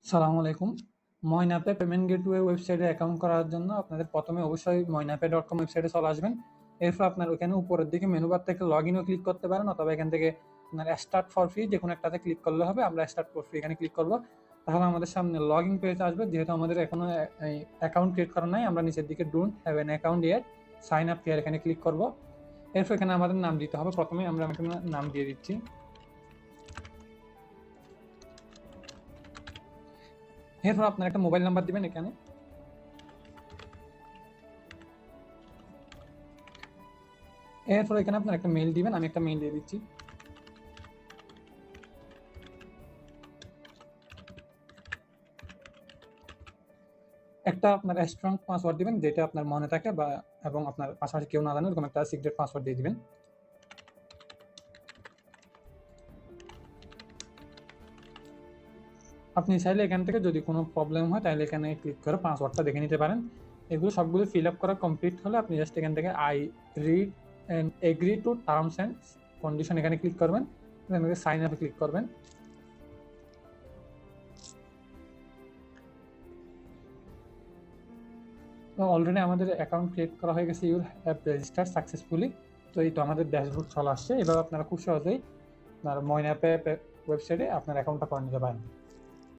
সালামু আলাইকুম। ময়নাপে payment gateway ওয়েবসাইটে অ্যাকাউন্ট করার জন্য আপনাদের প্রথমে অবশ্যই ময়নাপে.com ওয়েবসাইটে চলে আসবেন। এরপর আপনার ওখানে উপরের দিকে মেনু বার থেকে লগইনও ক্লিক করতে পারেন, অথবা এখান থেকে আপনার স্টার্ট ফর ফ্রি যেকোনো একটাতে ক্লিক করলে হবে। আমরা স্টার্ট ফর ফ্রি এখানে ক্লিক করব। তাহলে আমাদের সামনে লগইন পেজ আসবে। যেহেতু আমাদের এখনো অ্যাকাউন্ট ক্রিয়েট করা নাই, আমরা নিচের দিকে don't have an account yet, sign up here এখানে ক্লিক করব। এরপর এখানে আমাদের নাম দিতে হবে। প্রথমে আমরা এখানে নাম দিয়ে দিচ্ছি। এরপর আপনার একটা মোবাইল নাম্বার দিবেন এখানে। এরপর এখানে আপনার একটা মেইল দিবেন। আমি একটা মেইল দিয়ে দিচ্ছি। একটা আপনার স্ট্রং পাসওয়ার্ড দিবেন, যেটা আপনার মনে থাকে বা এবং আপনার পাশাপাশি কেউ না জানে এরকম একটা সিক্রেট পাসওয়ার্ড দিয়ে দিবেন। আপনি চাইলে এখান থেকে যদি কোনো প্রবলেম হয় তাহলে এখানে ক্লিক করে পাসওয়ার্ডটা দেখে নিতে পারেন। এগুলো সবগুলো ফিল আপ করা কমপ্লিট হলে আপনি জাস্ট এখান থেকে I read and agree to terms and condition এখানে ক্লিক করবেন। এখান থেকে সাইন আপে ক্লিক করবেন। তো অলরেডি আমাদের অ্যাকাউন্ট ক্রিয়েট করা হয়ে গেছে। Your app register successfully. তো এই তো আমাদের ড্যাশবোর্ড চলে আসছে। এবার আপনারা খুব সহজেই আপনার ময়না অ্যাপে ওয়েবসাইটে আপনার অ্যাকাউন্টটা করে নিতে পারেন।